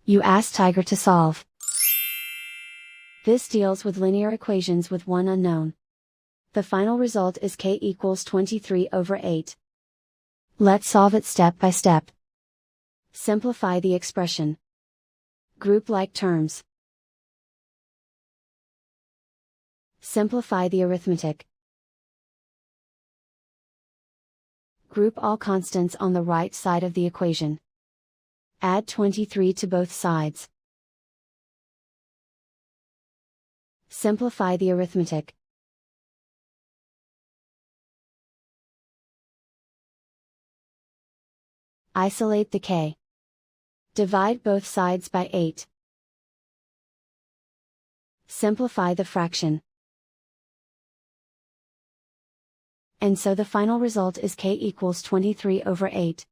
You ask Tiger to solve. This deals with linear equations with one unknown. The final result is k equals 23/8. Let's solve it step by step. Simplify the expression. Group like terms. Simplify the arithmetic. Group all constants on the right side of the equation. Add 23 to both sides. Simplify the arithmetic. Isolate the k. Divide both sides by 8. Simplify the fraction. And so the final result is k equals 23/8.